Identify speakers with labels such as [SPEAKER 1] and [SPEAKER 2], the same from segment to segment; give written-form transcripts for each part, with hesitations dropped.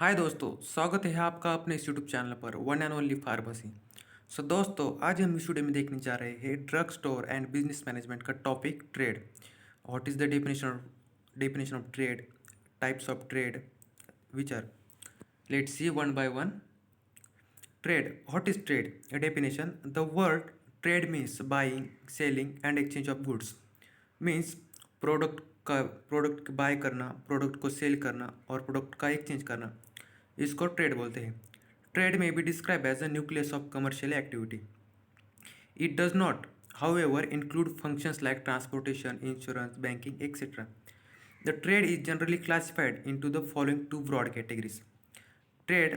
[SPEAKER 1] हाय दोस्तों, स्वागत है आपका अपने इस यूट्यूब चैनल पर वन एंड ओनली फार्मेसी। सो दोस्तों, आज हम इस वीडियो में देखने जा रहे हैं drug store and business management का topic trade. What is the definition of trade, types of trade, which are, let's see one by one. Trade. What is trade? A definition. The word trade means buying, selling and exchange of goods. Means product buy करना, product को sell करना और product का exchange करना, इसको trade बोलते हैं। Trade में be describe as a nucleus of commercial activity. It does not, however, include functions like transportation, insurance, banking, etc. The trade is generally classified into the following two broad categories. Trade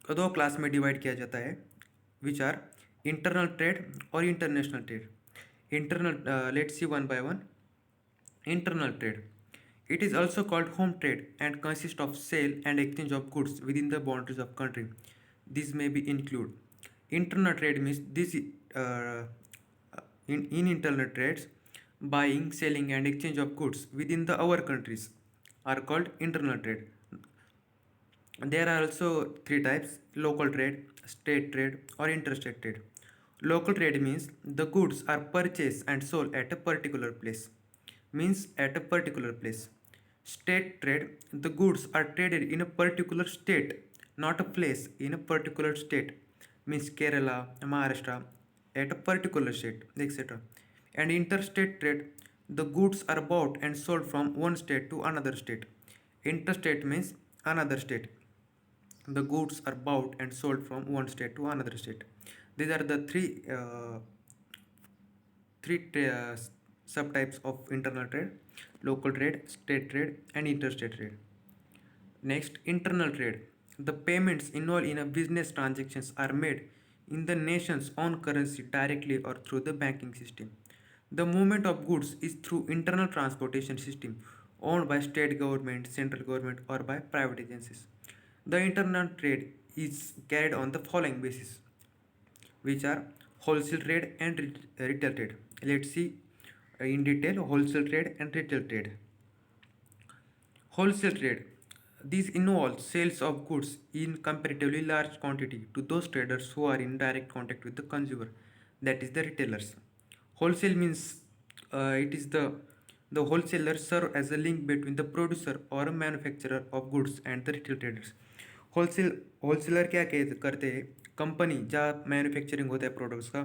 [SPEAKER 1] को दो class में divide किया जाता है, which are internal trade और international trade. Internal, let's see one by one. Internal trade. It is also called home trade and consists of sale and exchange of goods within the boundaries of country. This may be include. Internal trade means in internal trades, buying, selling and exchange of goods within the our countries are called internal trade. There are also three types: local trade, state trade or interstate trade. Local trade means the goods are purchased and sold at a particular place. Means at a particular place. State trade, the goods are traded in a particular state, not a place, in a particular state. Means Kerala, Maharashtra, at a particular state, etc. And interstate trade, the goods are bought and sold from one state to another state. Interstate means another state. The goods are bought and sold from one state to another state. These are the three subtypes of internal trade: local trade, state trade and interstate trade. Next, internal trade. The payments involved in a business transactions are made in the nation's own currency directly or through the banking system. The movement of goods is through internal transportation system owned by state government, central government or by private agencies. The internal trade is carried on the following basis, which are wholesale trade and retail trade. Let's see in detail wholesale trade and retail trade. Wholesale trade. These involve sales of goods in comparatively large quantity to those traders who are in direct contact with the consumer, that is the retailers. Wholesale means it is the wholesaler serve as a link between the producer or a manufacturer of goods and the retail traders. Wholesaler क्या करते हैं, company जहाँ manufacturing होता है products का,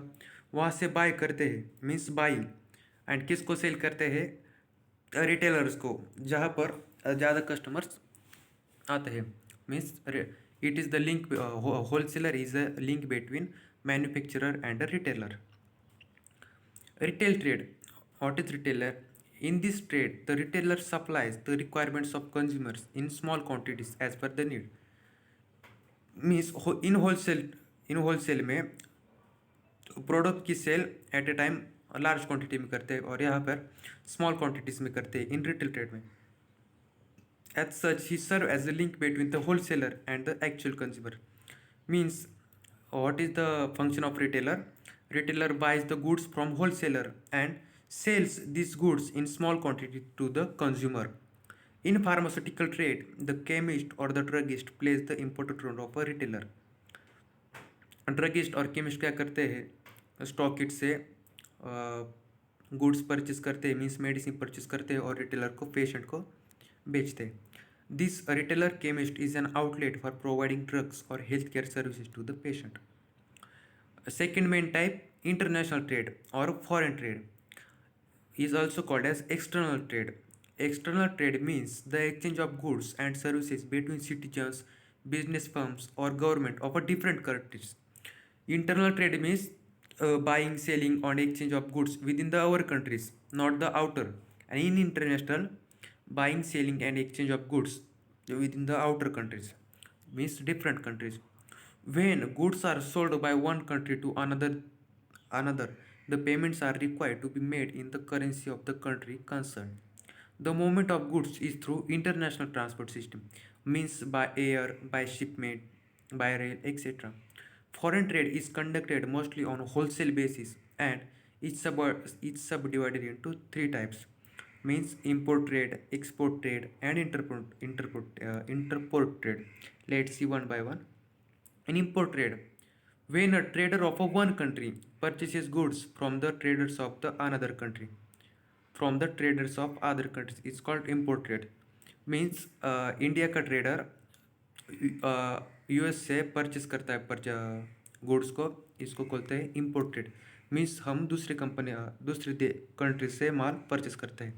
[SPEAKER 1] वहाँ से bye करते हैं, मीन्स बाइंग. एंड किसको सेल करते हैं, रिटेलर्स को, जहाँ पर ज़्यादा कस्टमर्स आते हैं. Means it is the link, wholesaler is a link between manufacturer and a retailer. Retail trade. What is retailer? In this trade, the retailer supplies the requirements of consumers in small quantities as per the need. Means in wholesale में product की sale at a time large quantity में करते हैं और यहाँ पर small quantities में करते हैं इन रिटेल ट्रेड में. As such he serve as a link between the wholesaler and the actual consumer. Means what is the function of retailer? Retailer buys the goods from wholesaler and sells these goods in small quantity to the consumer. In pharmaceutical trade, the chemist or the druggist plays the important role of a retailer. Druggist और chemist क्या करते हैं, स्टॉकिट से goods purchase करते हैं, means medicine purchase करते हैं और रिटेलर को, पेशेंट को बेचते हैं. This retailer chemist is an outlet for providing drugs और health care services to the patient. Second main type, international trade or foreign trade, is also called as external trade. External trade means the exchange of goods and services between citizens, business firms or government of a different countries. Internal trade means buying, selling or exchange of goods within the our countries, not the outer. And in international, buying, selling and exchange of goods within the outer countries, means different countries. When goods are sold by one country to another, the payments are required to be made in the currency of the country concerned. The movement of goods is through international transport system, means by air, by shipment, by rail, etc. Foreign trade is conducted mostly on wholesale basis and is subdivided into three types: means import trade, export trade, and interport trade. Let's see one by one. In import trade, when a trader of a one country purchases goods from the traders of the another country, from the traders of other countries, it's called import trade. Means India का trader US से purchase करता है goods को, इसको बोलते हैं import trade. Means हम दूसरी कंपनी दूसरी कंट्री से माल परचेस करते हैं,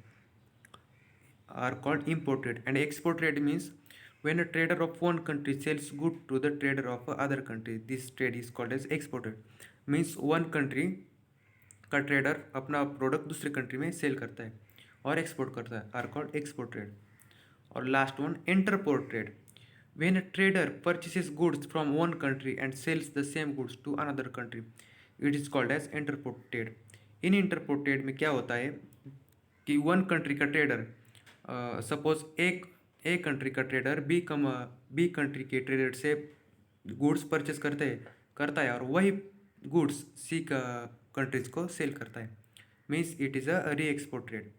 [SPEAKER 1] are called imported. And export trade means when a trader of one country sells good to the trader of other country, this trade is called as exported. Means one country का trader अपना product दूसरी country में sell करता है और export करता है, are called export trade. और last one entrepot trade, when a trader purchases goods from one country and sells the same goods to another country, it is called as interport trade. In interport trade में क्या होता है कि one country का trader suppose एक country का trader B country के trader से गुड्स परचेस करता है और वही गुड्स सी कंट्रीज को सेल करता है। मीन्स इट इज़ अ री export trade.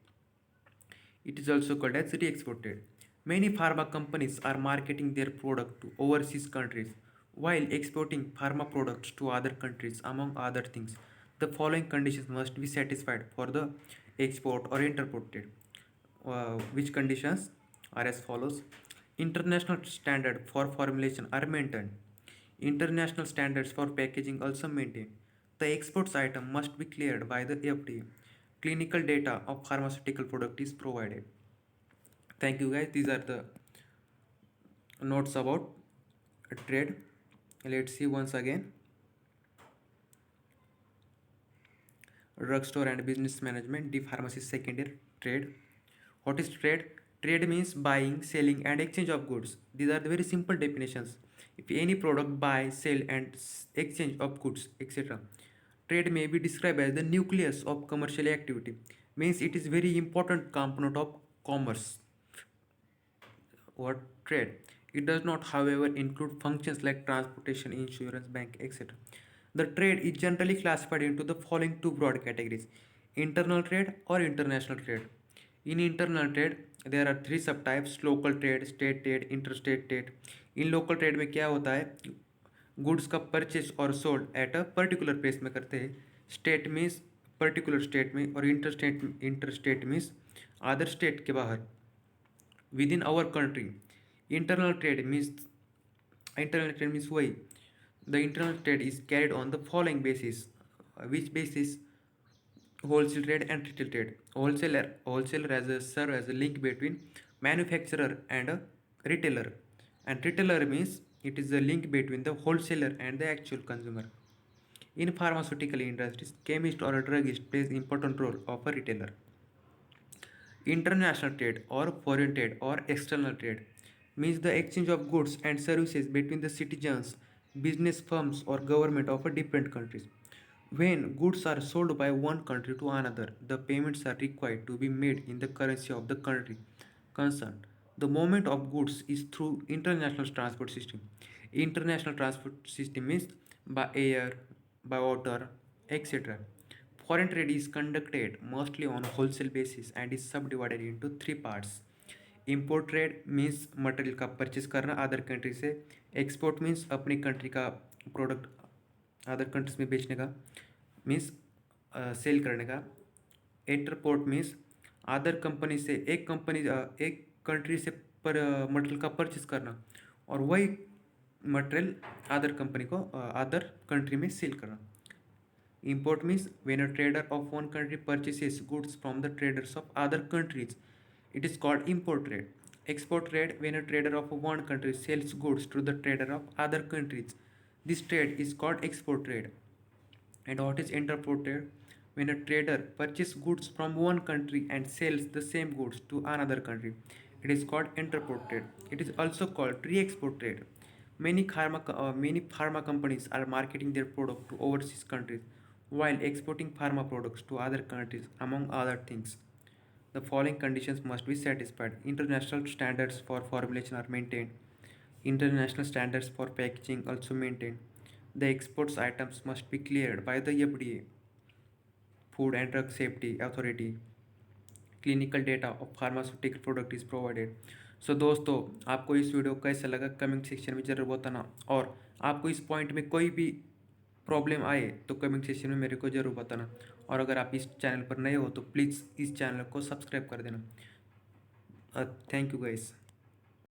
[SPEAKER 1] It is also called as re-exported. Many pharma companies are marketing their product to overseas countries while exporting pharma products to other countries. Among other things, the following conditions must be satisfied for the export or interported. Which conditions are as follows: international standard for formulation are maintained. International standards for packaging also maintained. The exports item must be cleared by the FDA. Clinical data of pharmaceutical product is provided. Thank you guys. These are the notes about trade. Let's see once again. Drugstore and business management, the pharmacy second year. Trade. What is trade? Trade means buying, selling, and exchange of goods. These are the very simple definitions. If any product buy, sell, and exchange of goods, etc. Trade may be described as the nucleus of commercial activity. Means it is very important component of commerce. What trade? It does not, however, include functions like transportation, insurance, bank, etc. The trade is generally classified into the following two broad categories: internal trade or international trade. In internal trade, there are three subtypes: local trade, state trade, interstate trade. In local trade में क्या होता है, goods का purchase और sold at a particular place में करते हैं। State means particular state में, और इंटरस्टेट मीन्स अदर स्टेट के बाहर, within our country. Internal trade means वही, the internal trade is carried on the following basis. Which basis? wholesale trade and retail trade. Wholesaler serve as a link between manufacturer and a retailer, and retailer means it is a link between the wholesaler and the actual consumer. In pharmaceutical industries, chemist or a druggist plays important role of a retailer. International trade or foreign trade or external trade means the exchange of goods and services between the citizens, business firms, or government of a different countries. When goods are sold by one country to another, the payments are required to be made in the currency of the country concerned. The movement of goods is through international transport system. International transport system means by air, by water, etc. Foreign trade is conducted mostly on a wholesale basis and is subdivided into three parts. Import trade means material का purchase करना other country से। Export means अपनी country का product other countries में बेचने का, means cell करने का। इंटरपोर्ट मीन्स अदर कंपनी से एक कंट्री से पर मटेरियल का परचेस करना और वही मटेरियल अदर कंपनी को अदर कंट्री में सेल करना। Import means when a trader of one country purchases goods from the traders of other countries, it is called import trade. Export trade when a trader of one country sells goods to the trader of other countries. This trade is called export trade. And what is interport trade? When a trader purchases goods from one country and sells the same goods to another country. It is called interport trade. It is also called re-export trade. Many pharma companies are marketing their product to overseas countries while exporting pharma products to other countries, among other things. The following conditions must be satisfied. International standards for formulation are maintained. International standards for packaging also maintained. The exports items must be cleared by the FDA, Food and Drug Safety Authority. Clinical data of pharmaceutical product is provided. So दोस्तों, आपको इस video कैसा लगा comment section में ज़रूर बताना, और आपको इस पॉइंट में कोई भी प्रॉब्लम आए तो कमेंट सेक्शन में मेरे को ज़रूर बताना। और अगर आप इस चैनल पर नए हो तो प्लीज़ इस चैनल को सब्सक्राइब कर देना। Thank you guys.